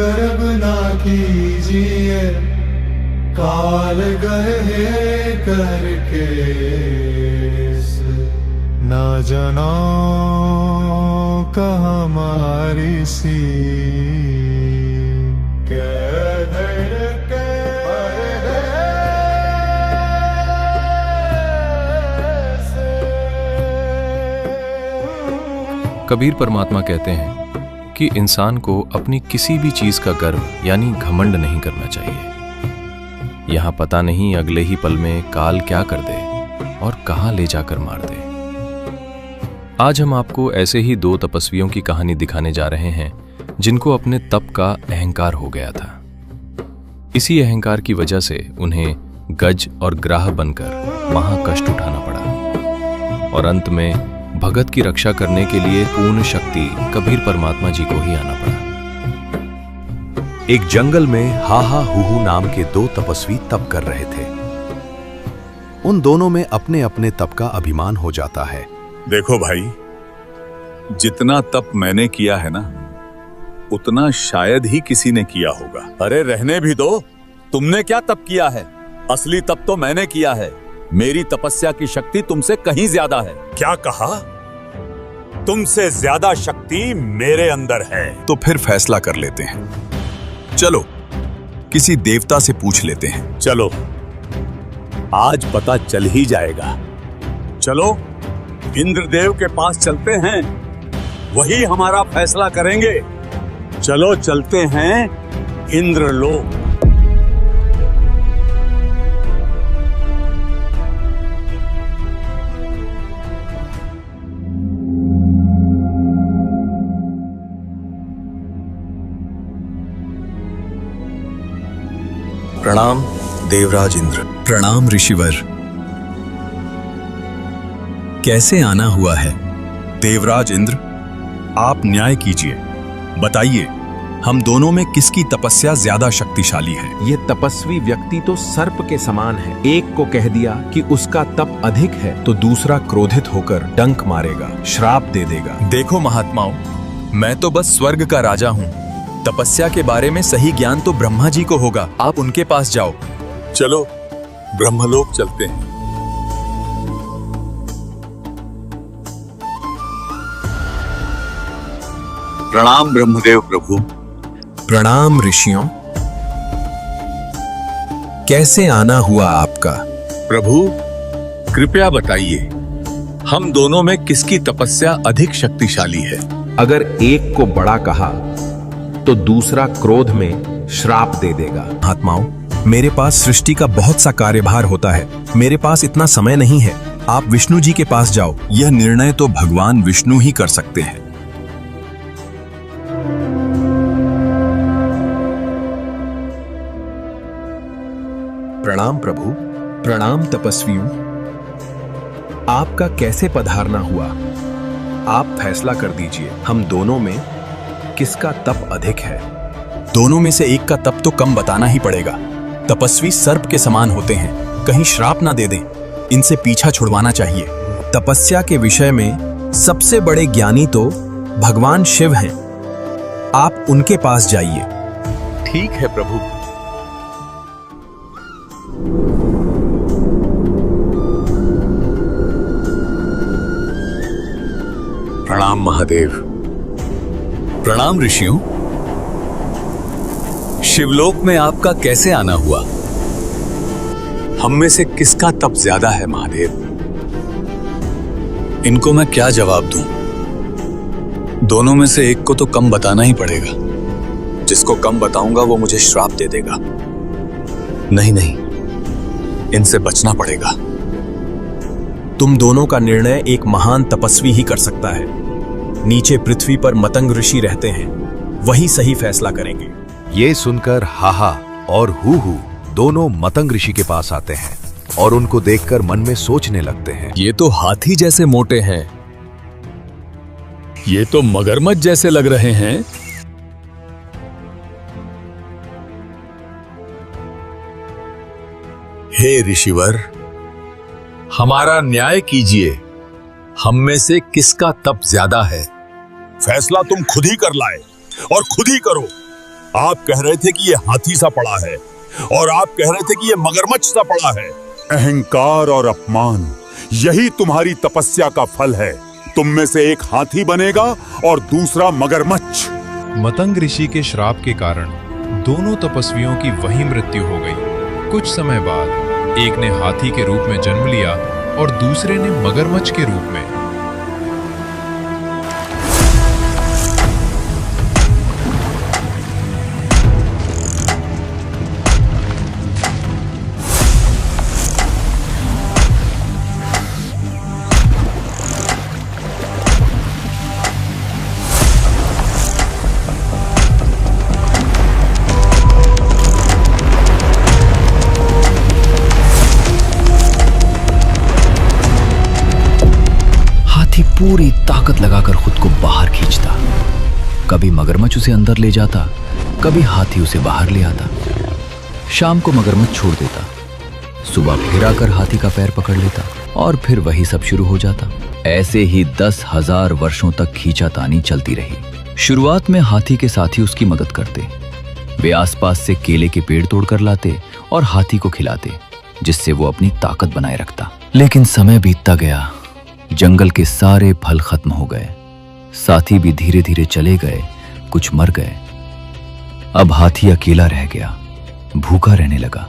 गर्भ ना कीजिए, काल गए करके ना जना का हमारी सी कबीर परमात्मा कहते हैं कि इंसान को अपनी किसी भी चीज का गर्व यानी घमंड नहीं करना चाहिए। यहां पता नहीं अगले ही पल में काल क्या कर दे और कहां ले जाकर मार दे। आज हम आपको ऐसे ही दो तपस्वियों की कहानी दिखाने जा रहे हैं जिनको अपने तप का अहंकार हो गया था। इसी अहंकार की वजह से उन्हें गज और ग्राह बनकर महाकष्ट उठाना पड़ा और अंत में भगत की रक्षा करने के लिए पूर्ण शक्ति कबीर परमात्मा जी को ही आना पड़ा। एक जंगल में हाहा हुहू नाम के दो तपस्वी तप कर रहे थे। उन दोनों में अपने अपने तप का अभिमान हो जाता है। देखो भाई, जितना तप मैंने किया है ना, उतना शायद ही किसी ने किया होगा। अरे रहने भी दो, तुमने क्या तप किया है? असली तप तो मैंने किया है। मेरी तपस्या की शक्ति तुमसे कहीं ज्यादा है। क्या कहा? तुमसे ज्यादा शक्ति मेरे अंदर है। तो फिर फैसला कर लेते हैं। चलो किसी देवता से पूछ लेते हैं। चलो, आज पता चल ही जाएगा। चलो इंद्रदेव के पास चलते हैं, वही हमारा फैसला करेंगे। चलो चलते हैं इंद्रलोक। प्रणाम देवराज इंद्र। प्रणाम ऋषिवर। कैसे आना हुआ है? देवराज इंद्र, आप न्याय कीजिए। बताइए, हम दोनों में किसकी तपस्या ज्यादा शक्तिशाली है? ये तपस्वी व्यक्ति तो सर्प के समान है। एक को कह दिया कि उसका तप अधिक है तो दूसरा क्रोधित होकर डंक मारेगा, श्राप दे देगा। देखो महात्माओं, मैं तो बस स्वर्ग का राजा हूँ। तपस्या के बारे में सही ज्ञान तो ब्रह्मा जी को होगा। आप उनके पास जाओ। चलो ब्रह्मलोक चलते हैं। प्रणाम ब्रह्मदेव प्रभु। प्रणाम ऋषियों। कैसे आना हुआ आपका? प्रभु कृपया बताइए, हम दोनों में किसकी तपस्या अधिक शक्तिशाली है? अगर एक को बड़ा कहा तो दूसरा क्रोध में श्राप दे देगा। महात्माओं, मेरे पास सृष्टि का बहुत सा कार्यभार होता है। मेरे पास इतना समय नहीं है। आप विष्णु जी के पास जाओ। यह निर्णय तो भगवान विष्णु ही कर सकते हैं। प्रणाम प्रभु। प्रणाम तपस्वियों। आपका कैसे पधारना हुआ? आप फैसला कर दीजिए, हम दोनों में किसका तप अधिक है? दोनों में से एक का तप तो कम बताना ही पड़ेगा। तपस्वी सर्प के समान होते हैं, कहीं श्राप ना दे दें। इनसे पीछा छुड़वाना चाहिए। तपस्या के विषय में सबसे बड़े ज्ञानी तो भगवान शिव हैं। आप उनके पास जाइए। ठीक है प्रभु। प्रणाम महादेव। प्रणाम ऋषियों। शिवलोक में आपका कैसे आना हुआ? हम में से किसका तप ज्यादा है महादेव? इनको मैं क्या जवाब दूं? दोनों में से एक को तो कम बताना ही पड़ेगा। जिसको कम बताऊंगा वो मुझे श्राप दे देगा। नहीं नहीं, इनसे बचना पड़ेगा। तुम दोनों का निर्णय एक महान तपस्वी ही कर सकता है। नीचे पृथ्वी पर मतंग ऋषि रहते हैं, वही सही फैसला करेंगे। ये सुनकर हाहा और हूहू दोनों मतंग ऋषि के पास आते हैं और उनको देखकर मन में सोचने लगते हैं। ये तो हाथी जैसे मोटे हैं। ये तो मगरमच्छ जैसे लग रहे हैं। हे ऋषिवर, हमारा न्याय कीजिए। हम में से किसका तप ज्यादा है? फैसला तुम खुद ही कर लाए और खुद ही करो। आप कह रहे थे कि ये हाथी सा पड़ा है और आप कह रहे थे कि ये मगरमच्छ सा पड़ा है। अहंकार और अपमान, यही तुम्हारी तपस्या का फल है। तुम में से एक हाथी बनेगा और दूसरा मगरमच्छ। मतंग ऋषि के श्राप के कारण दोनों तपस्वियों की वही मृत्यु हो गई। कुछ समय बाद एक ने हाथी के रूप में जन्म लिया और दूसरे ने मगरमच्छ के रूप में। पूरी ताकत लगाकर खुद को बाहर खींचता। कभी मगरमच्छ उसे अंदर ले जाता, कभी हाथी उसे बाहर ले आता। शाम को मगरमच्छ छोड़ देता, सुबह फिर आकर हाथी का पैर पकड़ लेता और फिर वही सब शुरू हो जाता। ऐसे ही 10,000 वर्षों तक खींचातानी चलती रही। शुरुआत में हाथी के साथी उसकी मदद करते। वे आसपास से केले के पेड़ तोड़कर लाते और हाथी को खिलाते, जिससे वो अपनी ताकत बनाए रखता। लेकिन समय बीतता गया, जंगल के सारे फल खत्म हो गए। साथी भी धीरे धीरे चले गए, कुछ मर गए। अब हाथी अकेला रह गया, भूखा रहने लगा,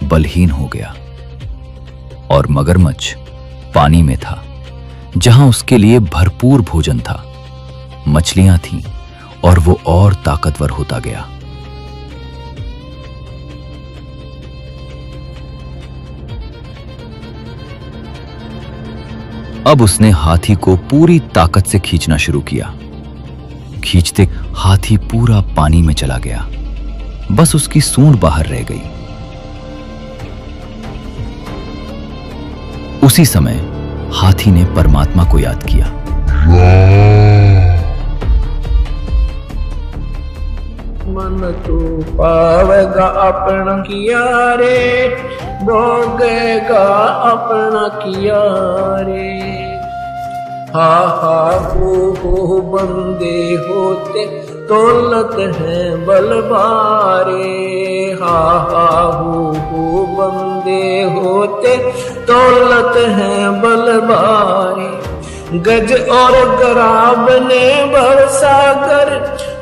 बलहीन हो गया। और मगरमच्छ पानी में था, जहां उसके लिए भरपूर भोजन था। मछलियां थीं और वो और ताकतवर होता गया। अब उसने हाथी को पूरी ताकत से खींचना शुरू किया। खींचते हाथी पूरा पानी में चला गया, बस उसकी सूंड बाहर रह गई। उसी समय हाथी ने परमात्मा को याद किया। मन तू पावेगा अपना किया रे, भोगेगा अपना किया रे। हा हो बंदे होते तौलत है बलबारे। हा हो बंदे होते तौलत है बलबारे। गज और गराब ने बरसा कर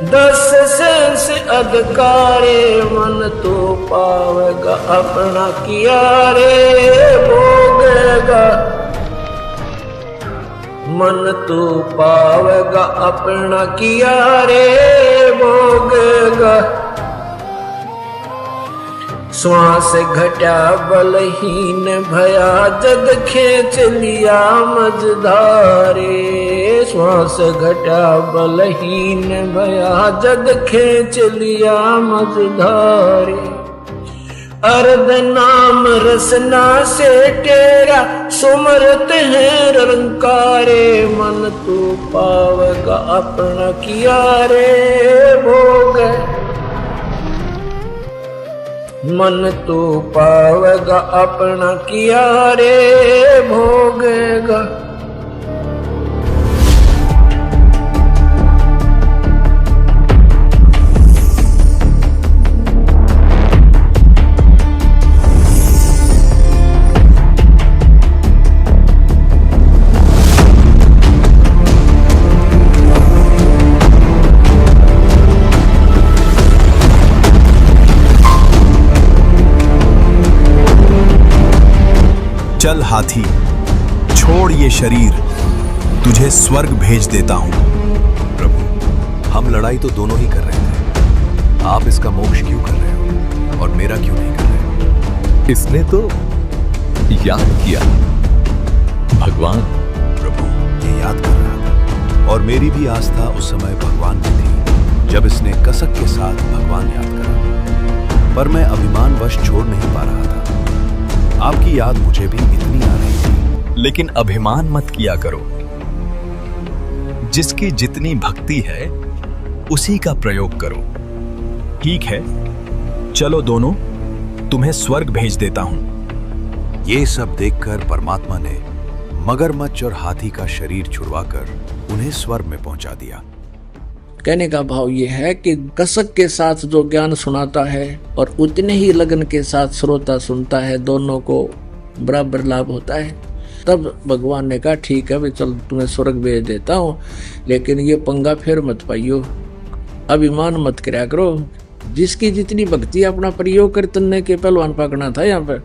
10 सेंस अधिकारे। मन तो पावेगा अपना किया रे, भोगेगा। मन तो पावेगा अपना किया रे, भोगेगा। श्वास घटा बलहीन भया, जग खेच लिया मझधारे। श्वास घटा बलहीन भया, जग खेच लिया मझधारे। अर्ध नाम रसना से तेरा, सुमरत है रंकारे। मन तू पावेगा अपना किया रे, भोग। मन तो पावेगा अपना किया रे, भोगेगा। चल हाथी, छोड़ ये शरीर, तुझे स्वर्ग भेज देता हूं। प्रभु, हम लड़ाई तो दोनों ही कर रहे थे। आप इसका मोक्ष क्यों कर रहे हो और मेरा क्यों नहीं कर रहे? इसने तो याद किया भगवान। प्रभु, ये याद कर रहा था और मेरी भी आस्था उस समय भगवान में थी, जब इसने कसक के साथ भगवान याद करा। पर मैं अभिमानवश छोड़ नहीं पा रहा था। आपकी याद मुझे भी इतनी आ रही थी। लेकिन अभिमान मत किया करो। जिसकी जितनी भक्ति है उसी का प्रयोग करो। ठीक है, चलो दोनों, तुम्हें स्वर्ग भेज देता हूं। ये सब देखकर परमात्मा ने मगरमच्छ और हाथी का शरीर छुड़वाकर उन्हें स्वर्ग में पहुंचा दिया। कहने का भाव ये है कि कसक के साथ जो ज्ञान सुनाता है और उतने ही लगन के साथ श्रोता सुनता है, दोनों को बराबर लाभ होता है। तब भगवान ने कहा ठीक है भाई, चल तुम्हें स्वर्ग भेज देता हूँ, लेकिन ये पंगा फिर मत पाइयो, अभिमान मत कराया करो। जिसकी जितनी भक्ति अपना प्रयोग कर तन्ने के पहलवान पकड़ना था, यहाँ पर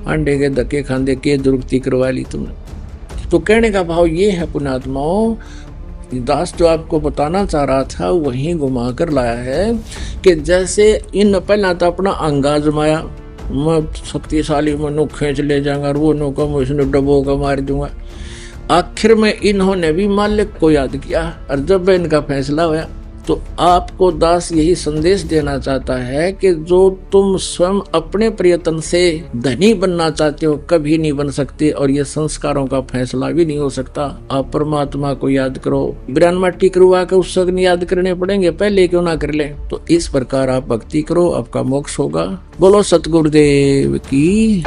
अंडे के धक्के खांदे के दुरुक्ति करवा ली तुमने। तो कहने का भाव ये है पुण्यात्माओं, दास जो आपको बताना चाह रहा था वहीं घुमा कर लाया है कि जैसे इन पहला तो अपना अंग आजमाया, मैं शक्तिशाली मनु खींच ले जाऊंगा और वो नो को इसने डबो का मार दूंगा। आखिर में इन्होंने भी मालिक को याद किया और जब इनका फैसला हुआ तो आपको दास यही संदेश देना चाहता है कि जो तुम स्वयं अपने प्रयत्न से धनी बनना चाहते हो कभी नहीं बन सकते, और ये संस्कारों का फैसला भी नहीं हो सकता। आप परमात्मा को याद करो, बिरान माटी करवा के उस सगन याद करने पड़ेंगे, पहले क्यों ना कर ले। तो इस प्रकार आप भक्ति करो, आपका मोक्ष होगा। बोलो सतगुरुदेव की।